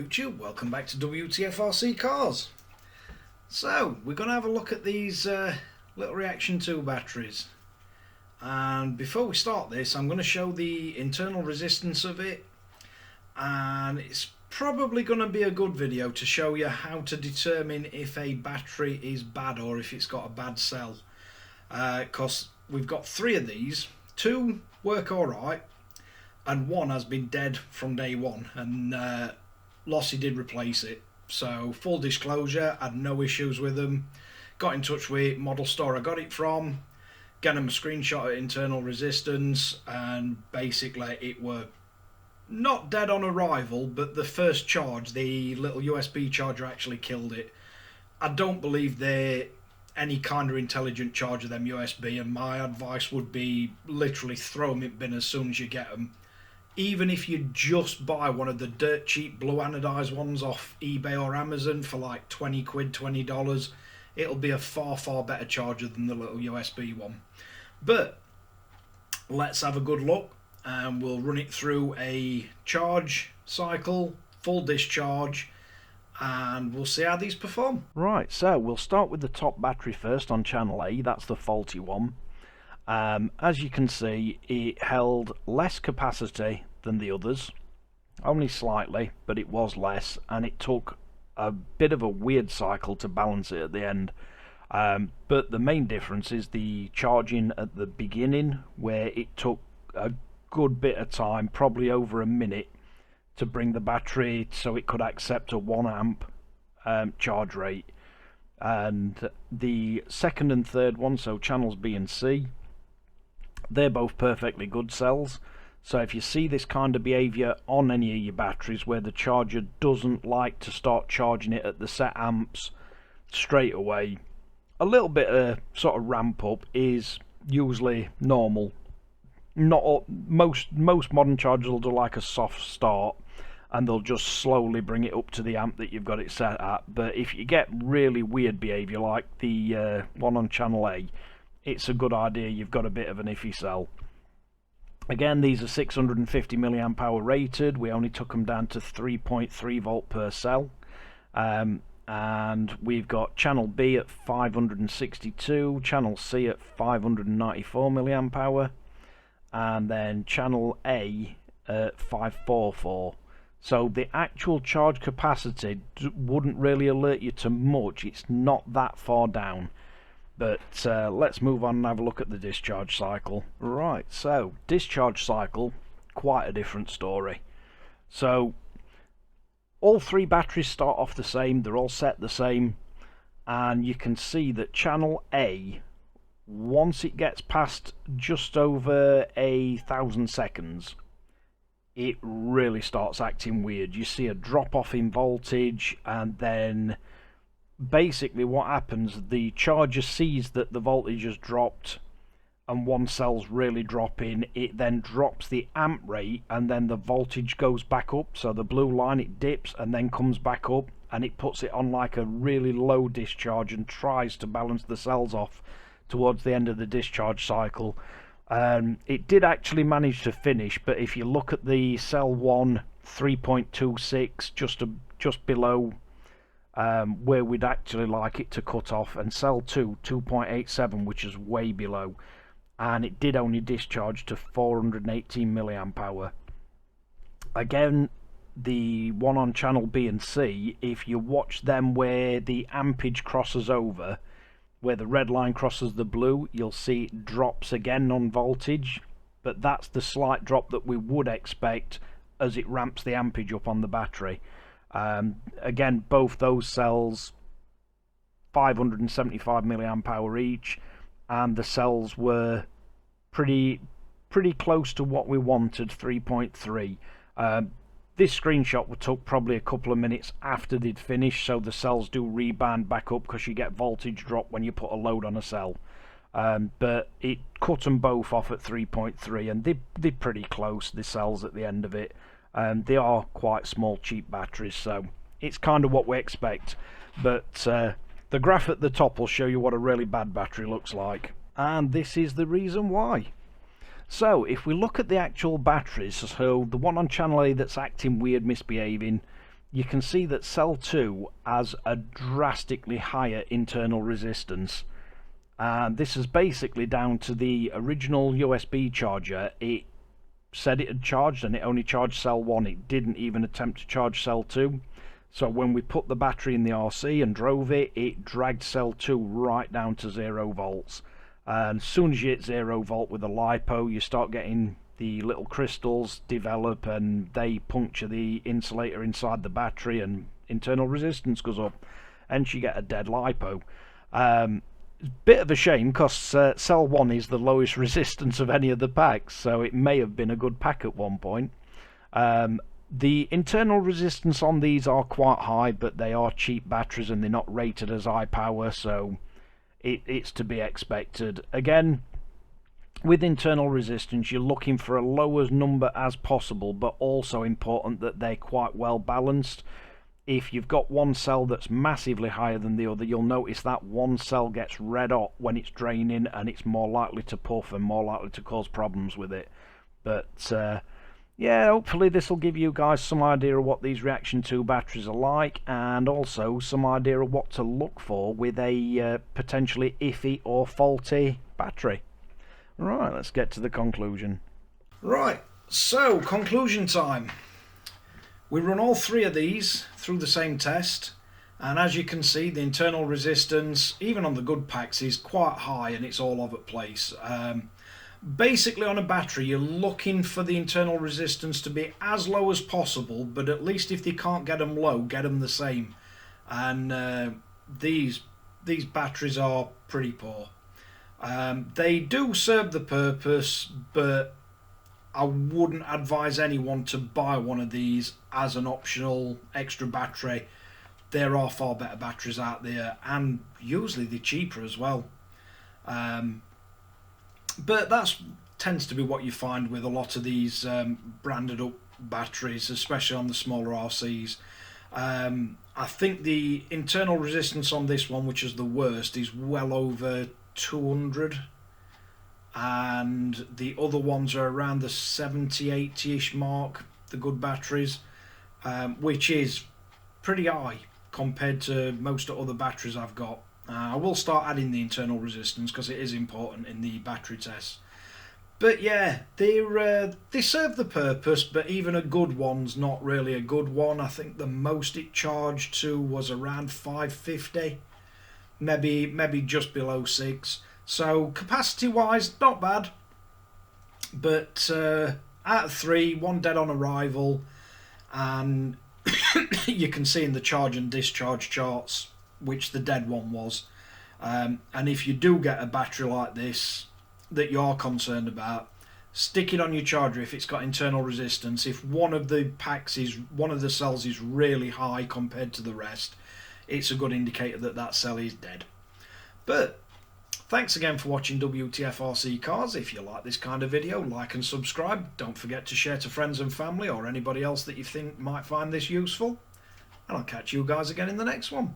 YouTube, welcome back to Wtf Rc Cars. So we're going to have a look at these little reaction 2 batteries, and before we start this I'm going to show the internal resistance of it, and it's probably going to be a good video to show you how to determine if a battery is bad or if it's got a bad cell, because we've got 3 of these. 2 work alright and 1 has been dead from day 1, and Lossy did replace it. So full disclosure, I had no issues with them. Got in touch with model store I got it from, got them a screenshot of internal resistance, and basically it were not dead on arrival, but the first charge, the little USB charger, actually killed it. I don't believe they're any kind of intelligent charger, them USB, and my advice would be literally throw them in bin as soon as you get them. Even if you just buy one of the dirt cheap blue anodized ones off eBay or Amazon for like 20 quid, $20, it'll be a far better charger than the little USB one. But let's have a good look, and we'll run it through a charge cycle, full discharge, and we'll see how these perform. Right, so we'll start with the top battery first on channel A. That's the faulty one. As you can see, it held less capacity than the others, only slightly, but it was less, and it took a bit of a weird cycle to balance it at the end. But the main difference is the charging at the beginning, where it took a good bit of time, probably over a minute, to bring the battery so it could accept a 1 amp charge rate. And the second and third one, so channels B and C, they're both perfectly good cells. So if you see this kind of behaviour on any of your batteries where the charger doesn't like to start charging it at the set amps straight away, a little bit of sort of ramp up is usually normal. Not most modern chargers will do like a soft start, and they'll just slowly bring it up to the amp that you've got it set at. But if you get really weird behaviour like the one on channel A, it's a good idea you've got a bit of an iffy cell. Again, these are 650 milliamp hour rated. We only took them down to 3.3 volt per cell, and we've got channel B at 562, channel C at 594 milliamp hour, and then channel A at 544. So the actual charge capacity wouldn't really alert you to much. It's not that far down. But let's move on and have a look at the discharge cycle. Right, so discharge cycle, quite a different story. So all 3 batteries start off the same, they're all set the same, and you can see that channel A, once it gets past just over 1,000 seconds, it really starts acting weird. You see a drop off in voltage, and then basically what happens, the charger sees that the voltage has dropped and one cell's really dropping. It then drops the amp rate, and then the voltage goes back up. So the blue line, it dips and then comes back up, and it puts it on like a really low discharge and tries to balance the cells off towards the end of the discharge cycle. It did actually manage to finish, but if you look at the cell 1, 3.26, just below where we'd actually like it to cut off, and cell 2, 2.87, which is way below, and it did only discharge to 418 milliamp hour. Again, the one on channel B and C, if you watch them where the ampage crosses over, where the red line crosses the blue, you'll see it drops again on voltage, but that's the slight drop that we would expect as it ramps the ampage up on the battery. Again, both those cells 575 milliamp hour each, and the cells were pretty close to what we wanted, 3.3. This screenshot took probably a couple of minutes after they'd finished, so the cells do rebound back up because you get voltage drop when you put a load on a cell. But it cut them both off at 3.3, and they're pretty close, the cells at the end of it. They are quite small, cheap batteries, so it's kind of what we expect. But the graph at the top will show you what a really bad battery looks like, and this is the reason why. So if we look at the actual batteries, so the one on channel A that's acting weird, misbehaving, you can see that cell 2 has a drastically higher internal resistance. And this is basically down to the original USB charger. It said it had charged and it only charged cell 1. It didn't even attempt to charge cell 2. So when we put the battery in the RC and drove it, it dragged cell 2 right down to 0 volts. And as soon as you hit 0 volt with a lipo, you start getting the little crystals develop and they puncture the insulator inside the battery and internal resistance goes up, and you get a dead lipo. Bit of a shame because cell 1 is the lowest resistance of any of the packs, so it may have been a good pack at one point. The internal resistance on these are quite high, but they are cheap batteries and they're not rated as high power, so it's to be expected. Again, with internal resistance, you're looking for a lowest number as possible, but also important that they're quite well balanced. If you've got one cell that's massively higher than the other, you'll notice that one cell gets red hot when it's draining and it's more likely to puff and more likely to cause problems with it. But yeah, hopefully this will give you guys some idea of what these reaction 2 batteries are like, and also some idea of what to look for with a potentially iffy or faulty battery. Right, let's get to the conclusion. Right, so conclusion time. We run all 3 of these through the same test, and as you can see, the internal resistance, even on the good packs, is quite high and it's all over the place. Basically on a battery, you're looking for the internal resistance to be as low as possible, but at least if they can't get them low, get them the same. And these batteries are pretty poor. They do serve the purpose, but I wouldn't advise anyone to buy one of these as an optional extra battery. There are far better batteries out there, and usually they're cheaper as well. But that tends to be what you find with a lot of these branded up batteries, especially on the smaller RCs. I think the internal resistance on this one, which is the worst, is well over 200. And the other ones are around the 70-80ish mark, the good batteries, which is pretty high compared to most other batteries I've got. I will start adding the internal resistance because it is important in the battery tests. But yeah, they serve the purpose, but even a good one's not really a good one. I think the most it charged to was around 550, maybe just below 6. So capacity wise, not bad, but out of 3, 1 dead on arrival, and you can see in the charge and discharge charts which the dead one was. And if you do get a battery like this that you are concerned about, stick it on your charger if it's got internal resistance. If one of the cells is really high compared to the rest, it's a good indicator that that cell is dead. But thanks again for watching WTF Rc Cars. If you like this kind of video, like and subscribe. Don't forget to share to friends and family or anybody else that you think might find this useful. And I'll catch you guys again in the next one.